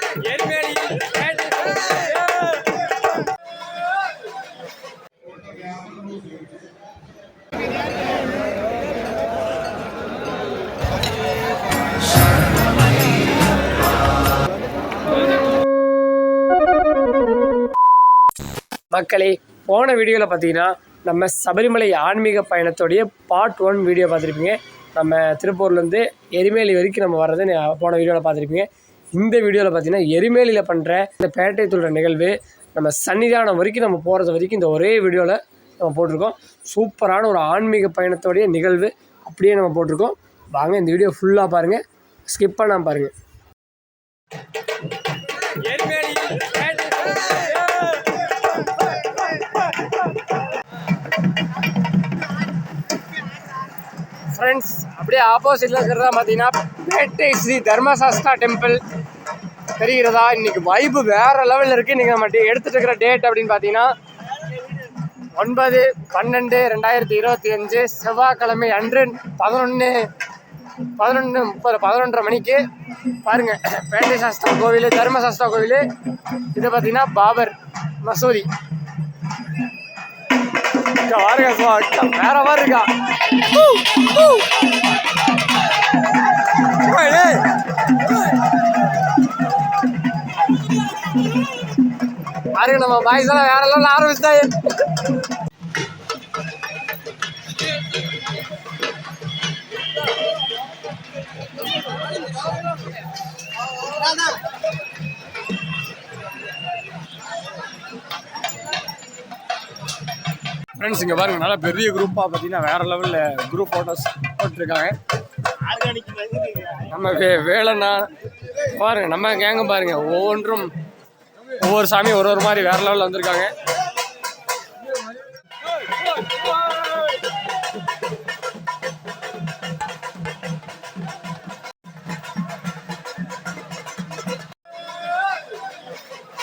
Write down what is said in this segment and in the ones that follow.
மக்களே, போன வீடியோவில் பார்த்தீங்கன்னா நம்ம சபரிமலை ஆன்மீக பயணத்தோடைய பார்ட் 1 வீடியோ பார்த்துருப்பீங்க. நம்ம திருப்பூர்லேருந்து எரிமேலி வரைக்கும் நம்ம வர்றதை போன வீடியோவில் பார்த்துருப்பீங்க. இந்த வீடியோவில் பார்த்தீங்கன்னா எரிமேலியில் பண்ணுற இந்த பேட்டை துள்ளுற நிகழ்வு நம்ம சன்னிதானம் வரைக்கும் நம்ம போகிறது வரைக்கும் இந்த ஒரே வீடியோவில் நம்ம போட்டிருக்கோம். சூப்பரான ஒரு ஆன்மீக பயணத்தோடைய நிகழ்வு அப்படியே நம்ம போட்டிருக்கோம். வாங்க இந்த வீடியோ ஃபுல்லாக பாருங்கள், ஸ்கிப் பண்ணாமல் பாருங்கள். ஃப்ரெண்ட்ஸ், அப்படியே ஆப்போசிட்டில் இருக்கிறதா பார்த்தீங்கன்னா பேட்டை ஸ்ரீ தர்மசாஸ்தா டெம்பிள் தெரிகிறதா. இன்றைக்கி வைப்பு வேறு லெவலில் இருக்குது. இன்றைக்கி நம்ம எடுத்துகிட்டு இருக்கிற டேட் அப்படின்னு பார்த்தீங்கன்னா 9/12/2025 செவ்வாய்க்கிழமை அன்று 11:30 மணிக்கு பாருங்கள். பேட்டை சாஸ்தா கோவில், தர்மசாஸ்தா கோவில், இது பார்த்தீங்கன்னா பாபர் மசூதி. வேற மாதிரி இருக்கா பாருங்க. நம்ம பாய்ஸ் எல்லாம் வேற எல்லாம் ஆரம்பிச்சுட்டாங்க. ஃப்ரெண்ட்ஸ், இங்கே பாருங்கள், நல்லா பெரிய குரூப்பாக பார்த்தீங்கன்னா வேறு லெவலில் குரூப் ஃபோட்டோஸ் போட்டிருக்காங்க. நம்ம வேலைன்னா பாருங்கள், நம்ம கேங்கும் பாருங்கள், ஒவ்வொன்றும் ஒவ்வொரு சாமியும் ஒரு மாதிரி வேறு லெவலில் வந்திருக்காங்க.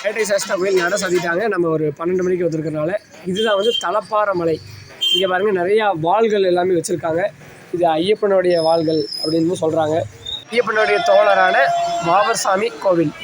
பேட்டை சாஸ்தா கோயில் நட சாத்திட்டாங்க. நம்ம ஒரு 12 மணிக்கு வந்துருக்கிறனால இதுதான் வந்து தலப்பாறை மலை. இங்கே பாருங்கள், நிறையா வாள்கள் எல்லாமே வச்சுருக்காங்க. இது ஐயப்பனுடைய வாள்கள் அப்படின்னு சொல்கிறாங்க. ஐயப்பனுடைய தோழரான பாபர் சாமி கோவில்.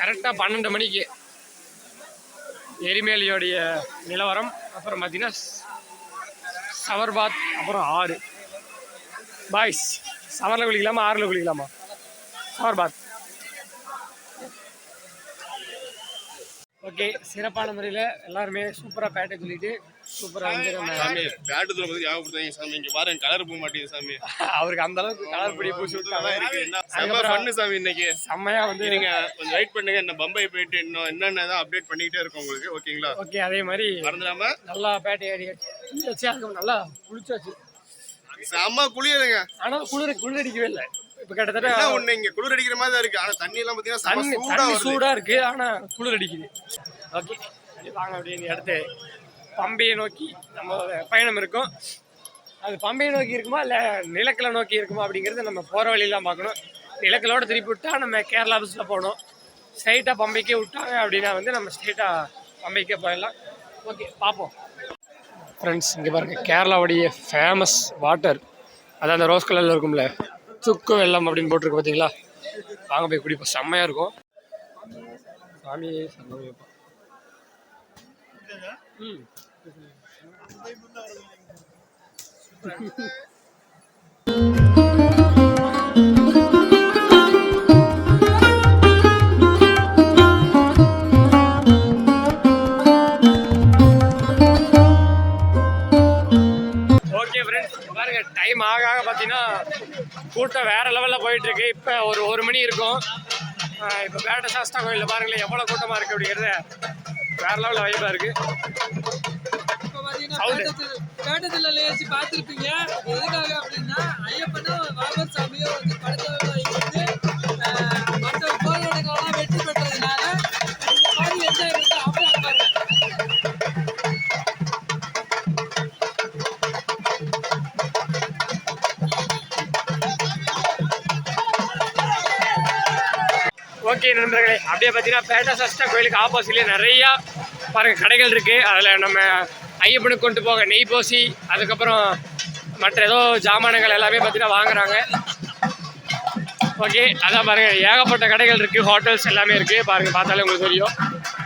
கரெக்டாக 12 மணிக்கு எரிமேலியோடைய நிலவரம். அப்புறம் பார்த்தீங்கன்னா சவர்பாத், அப்புறம் 6 பாய்ஸ். சவரில் குளிக்கலாமா, 6ல் குளிக்கலாமா? சவர்பாத். ஓகே, சிறப்பான முறையில் எல்லாருமே சூப்பராக பேட்டை சொல்லிட்டு சூப்பராக வந்து நம்ம சாமி பேட்டு தூரம் பற்றி ஞாபகப்படுத்தாங்க சாமி. இங்கே பாருங்க, கலர் போக மாட்டேங்குது சாமி. அவருக்கு அந்த அளவுக்கு கலர் பிடி பூசி விட்டு பண்ணு சாமி. இன்னைக்கு செம்மையா வந்து நீங்கள் கொஞ்சம் வெயிட் பண்ணுங்க. இன்னும் பம்பை போயிட்டு இன்னும் என்னென்ன தான் அப்டேட் பண்ணிக்கிட்டே இருக்கும் உங்களுக்கு. ஓகேங்களா? ஓகே, அதே மாதிரி மறந்துடாம நல்லா பேட்டை ஆடி வச்சு நல்லா குளிச்சாச்சு. செம்ம குளிருங்க. ஆனால் குளிர் அடிக்கவே இல்லை. இப்போ கிட்டத்தட்ட ஒன்று இங்கே குளிர் அடிக்கிற மாதிரி தான் இருக்குது. ஆனால் தண்ணி எல்லாம் பார்த்தீங்கன்னா சூடாக இருக்குது, ஆனால் குளிர் அடிக்குது. ஓகே, வாங்க அப்படின்னு அடுத்து பம்பையை நோக்கி நம்ம பயணம் இருக்கும். அது பம்பையை நோக்கி இருக்குமா இல்லை நிலக்கலை நோக்கி இருக்குமா அப்படிங்கிறது நம்ம போகிற வழியெல்லாம் பார்க்கணும். நிலக்கலோடு திருப்பி விட்டால் நம்ம கேரளா பஸ்ஸில் போகணும். ஸ்ட்ரைட்டாக பம்பைக்கே விட்டாங்க அப்படின்னா வந்து நம்ம ஸ்ட்ரைட்டாக பம்பைக்கே போயிடலாம். ஓகே பார்ப்போம் ஃப்ரெண்ட்ஸ். இங்கே பாருங்கள், கேரளாவுடைய ஃபேமஸ் வாட்டர், அதான் அந்த ரோஸ் கலரில் இருக்கும்ல, சுக்கு வெள்ளம் அப்படின்னு போட்டிருக்கு பார்த்தீங்களா. வாங்க போய் குடிப்போம், செம்மையாக இருக்கும். சாமியே சந்தோஷப்பா. ஓகே ஃப்ரெண்ட்ஸ், பாருங்க டைம் ஆக ஆக பார்த்தீங்கன்னா கூட்டம் வேற லெவலில் போயிட்டு இருக்கு. இப்போ ஒரு மணி இருக்கும். இப்போ பேட்ட சாஸ்தா கோயிலில் பாருங்களேன் எவ்வளோ கூட்டமாக இருக்குது அப்படிங்கிறது வேற லெவலில் வைப்பாக இருக்குது. பேட்டத்தில் வச்சு பார்த்துருப்பீங்க. எதுக்காக அப்படின்னா ஐயப்பனும் பாபர் சாமியும் வந்து படத்தை வைக்கிறது மற்ற கோயிலோடலாம் வெற்றி பெற்றதுனால இந்த மாதிரி என்ஜாய் பண்ணி அப்படியே பாருங்க. ஓகே நண்பர்களே, அப்படியே பார்த்தீங்கன்னா பேட்டா சாஸ்தா கோயிலுக்கு ஆப்போசிட்லேயே நிறையா பாருங்கள் கடைகள் இருக்குது. அதில் நம்ம ஐயப்பனுக்கு கொண்டு போக நெய் போசி, அதுக்கப்புறம் மற்ற ஏதோ ஜாமானங்கள் எல்லாமே பார்த்தீங்கன்னா வாங்குறாங்க. ஓகே, அதான் பாருங்கள் ஏகப்பட்ட கடைகள் இருக்குது, ஹோட்டல்ஸ் எல்லாமே இருக்குது. பாருங்கள் பார்த்தாலே உங்களுக்கு தெரியும்.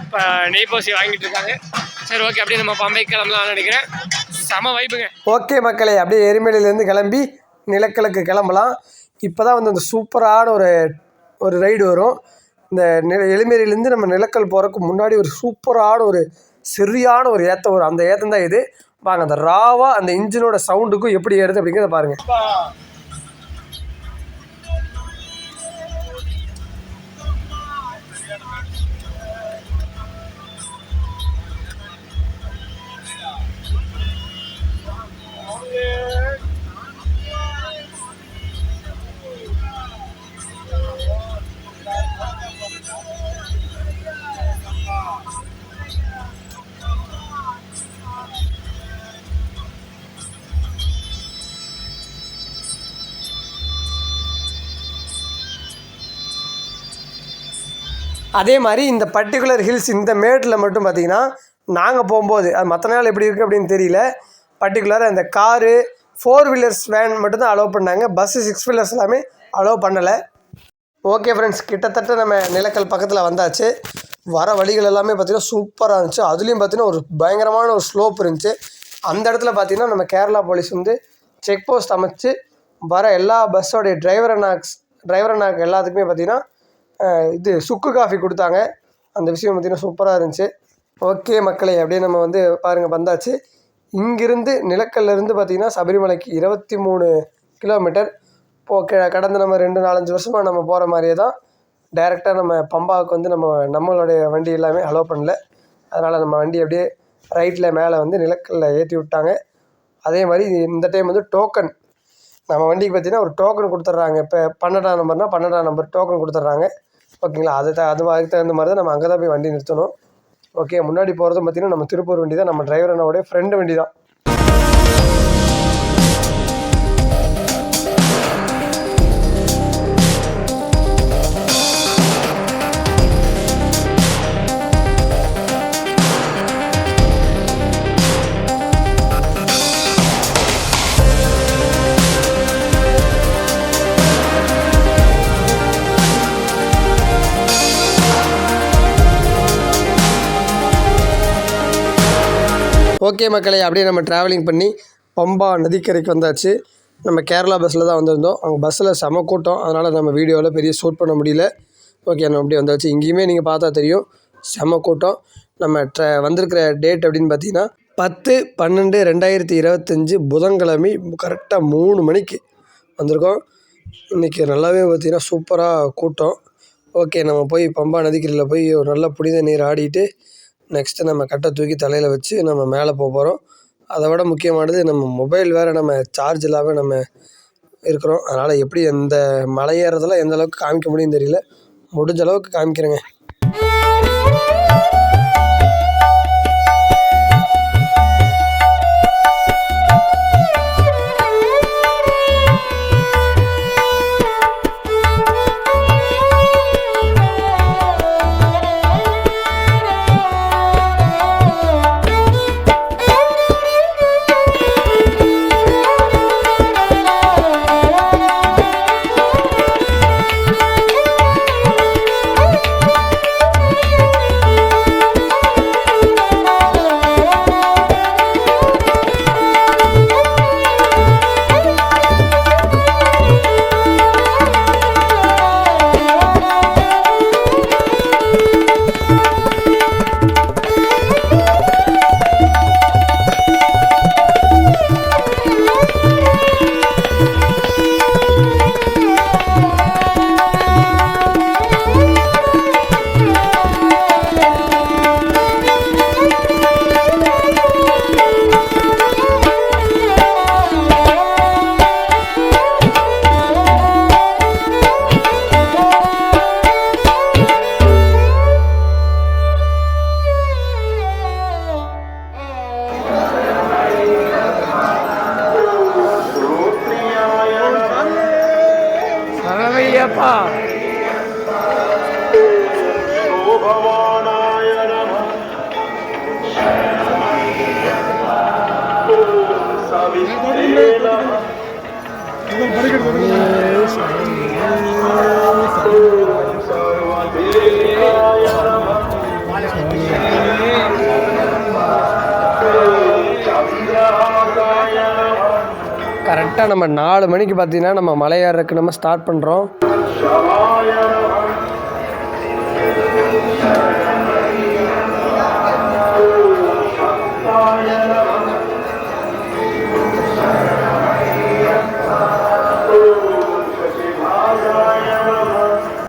இப்போ நெய் போசி வாங்கிட்டு இருக்காங்க. சரி ஓகே, அப்படியே நம்ம பம்பை கிளம்பலாம்னு நினைக்கிறேன். செம வைப்புங்க. ஓகே மக்களே, அப்படியே எரிமலையிலேருந்து கிளம்பி நிலக்கலுக்கு கிளம்பலாம். இப்போ தான் வந்து அந்த சூப்பரான ஒரு ரைடு வரும். இந்த எலிமேரியிலேருந்து நம்ம நிலக்கல் போகிறதுக்கு முன்னாடி ஒரு சூப்பரான ஒரு சரியான ஒரு ஏற்றம் வரும். அந்த ஏற்றம் தான் இது. வாங்க அந்த ராவாக அந்த இன்ஜினோட சவுண்டுக்கும் எப்படி ஏறுது அப்படிங்கிறத பாருங்கள். அதே மாதிரி இந்த பர்டிகுலர் ஹில்ஸ் இந்த மேட்டில் மட்டும் பார்த்திங்கன்னா நாங்கள் போகும்போது அது மற்ற நாள் எப்படி இருக்குது அப்படின்னு தெரியல. பர்டிகுலராக இந்த காரு 4 வீலர்ஸ் வேன் மட்டும்தான் அலோவ் பண்ணாங்க. பஸ்ஸு 6 வீலர்ஸ் எல்லாமே அலோவ் பண்ணலை. ஓகே ஃப்ரெண்ட்ஸ், கிட்டத்தட்ட நம்ம நிலக்கல் பக்கத்தில் வந்தாச்சு. வர வழிகள் எல்லாமே பார்த்திங்கன்னா சூப்பராக இருந்துச்சு. அதுலேயும் பார்த்திங்கன்னா ஒரு பயங்கரமான ஒரு ஸ்லோப் இருந்துச்சு. அந்த இடத்துல பார்த்திங்கன்னா நம்ம கேரளா போலீஸ் வந்து செக் போஸ்ட் அமைச்சு வர எல்லா பஸ்ஸோடைய டிரைவர் அண்ணாக்கு எல்லாத்துக்குமே பார்த்திங்கன்னா இது சுக்கு காஃபி கொடுத்தாங்க. அந்த விஷயம் பார்த்திங்கன்னா சூப்பராக இருந்துச்சு. ஓகே மக்களே, அப்படியே நம்ம வந்து பாருங்கள் வந்தாச்சு. இங்கிருந்து நிலக்கல்லேருந்து பார்த்திங்கன்னா சபரிமலைக்கு 23 கிலோமீட்டர். கடந்த நம்ம 2-4-5 வருஷமாக நம்ம போகிற மாதிரியே தான் டைரெக்டாக நம்ம பம்பாவுக்கு வந்து நம்மளுடைய வண்டி எல்லாமே அலோவ் பண்ணல. அதனால் நம்ம வண்டி அப்படியே ரைட்டில் மேலே வந்து நிலக்கல்ல ஏற்றி விட்டாங்க. அதே மாதிரி இந்த டைம் வந்து டோக்கன் நம்ம வண்டிக்கு பார்த்திங்கன்னா ஒரு டோக்கன் கொடுத்துட்றாங்க. இப்போ 12ஆம் நம்பர்னால் 12ஆம் நம்பர் டோக்கன் கொடுத்துட்றாங்க. ஓகேங்களா, அதுக்கு தகுந்த மாதிரி தான் நம்ம அங்கே தான் போய் வண்டி நிறுத்தணும். ஓகே, முன்னாடி போகிறதும் பார்த்திங்கன்னா நம்ம திருப்பூர் வண்டி தான், நம்ம டிரைவர் அண்ணாவுடைய ஃப்ரெண்டு வண்டி தான். ஓகே மக்களே, அப்படியே நம்ம ட்ராவலிங் பண்ணி பம்பா நதிக்கரைக்கு வந்தாச்சு. நம்ம கேரளா பஸ்ஸில் தான் வந்திருந்தோம். அங்கே பஸ்ஸில் செம கூட்டம், அதனால் நம்ம வீடியோவில் பெரிய ஷூட் பண்ண முடியல. ஓகே, நம்ம அப்படியே வந்தாச்சு. இங்கேயுமே நீங்கள் பார்த்தா தெரியும் செம கூட்டம். நம்ம வந்திருக்கிற டேட் அப்படின்னு பார்த்தீங்கன்னா 10/12/2025 புதன்கிழமை கரெக்டாக 3 மணிக்கு வந்திருக்கோம். இன்றைக்கி நல்லாவே பார்த்திங்கன்னா சூப்பராக கூட்டம். ஓகே, நம்ம போய் பம்பா நதிக்கரையில் போய் ஒரு நல்ல புனித நீர் ஆடிட்டு நெக்ஸ்ட்டு நம்ம கட்டை தூக்கி தலையில் வச்சு நம்ம மேலே போகிறோம். அதை விட முக்கியமானது நம்ம மொபைல் வேறு நம்ம சார்ஜ் இல்லாமல் நம்ம இருக்கிறோம். அதனால் எப்படி எந்த மலை ஏறதெல்லாம் எந்த அளவுக்கு காமிக்க முடியும்னு தெரியல. முடிஞ்ச அளவுக்கு காமிக்கிறேங்க. கரெக்டாக நம்ம 4 மணிக்கு பார்த்தீங்கன்னா நம்ம மலை ஏறதுக்கு நம்ம ஸ்டார்ட் பண்ணுறோம்.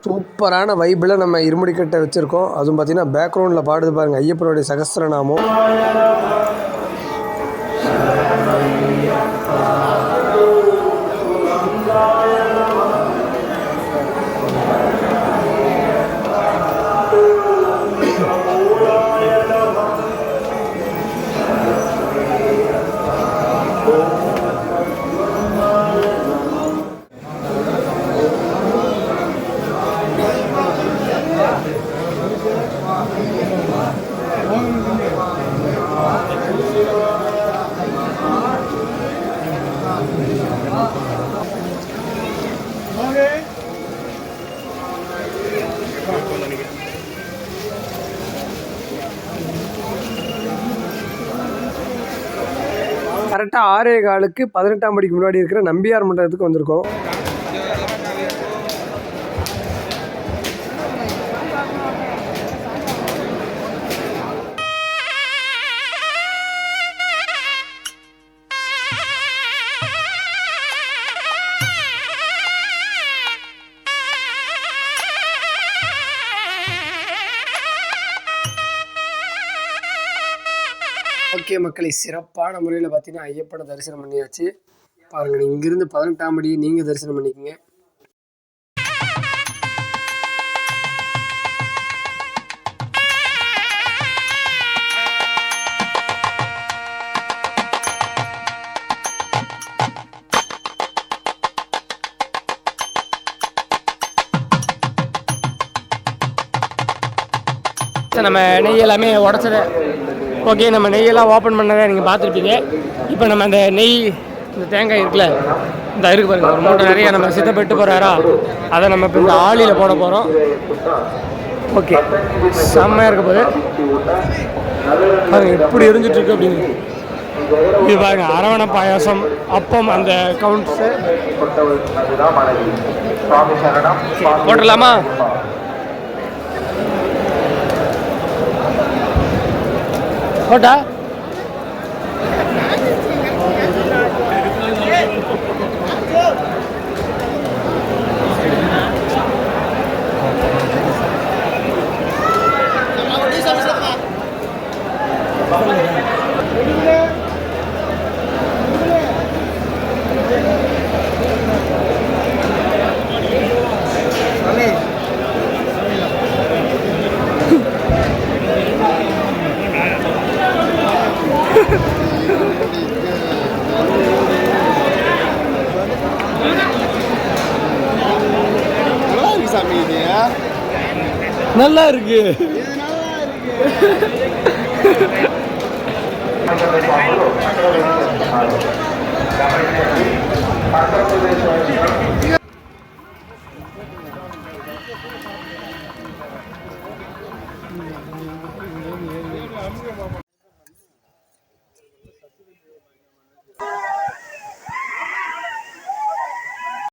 சூப்பரான வைப்பில் நம்ம இருமுடிக்கட்டை வச்சுருக்கோம். அதுவும் பார்த்திங்கன்னா பேக்ரவுண்டில் பாடுது பாருங்கள் ஐயப்பனுடைய சகஸ்ரநாமம். கரெக்டாக 6:15க்கு 18ஆம் படிக்கு முன்னாடி இருக்கிற நம்பியார் மண்டபத்துக்கு வந்திருக்கோம். ஓகே மக்களை, சிறப்பான முறையில் பார்த்தீங்கன்னா ஐயப்பனை தரிசனம் பண்ணியாச்சு. பாருங்கள், இங்கிருந்து 18ஆம் படி நீங்கள் தரிசனம் பண்ணிக்கோங்க. நம்ம நெய் எல்லாமே உடச்சதை ஓகே, நம்ம நெய்யெல்லாம் ஓப்பன் பண்ணதை நீங்கள் பார்த்துருப்பீங்க. இப்போ நம்ம அந்த நெய், இந்த தேங்காய் இருக்குல்ல, இந்த இருக்கு பாருங்கள், ஒரு மூட்டை நிறையா நம்ம சித்தப்பட்டு போகிறாரா, அதை நம்ம இப்போ இந்த ஆளியில் போட போகிறோம். ஓகே, செம்மையாக இருக்க போது பாருங்கள் எப்படி எரிஞ்சிட்ருக்கு அப்படின்னு. இது பாருங்கள், அரவணை பாயாசம், அப்பம், அந்த கவுண்ட்ஸு போட்டுடலாமா? போட்டா நல்லா இருக்கு.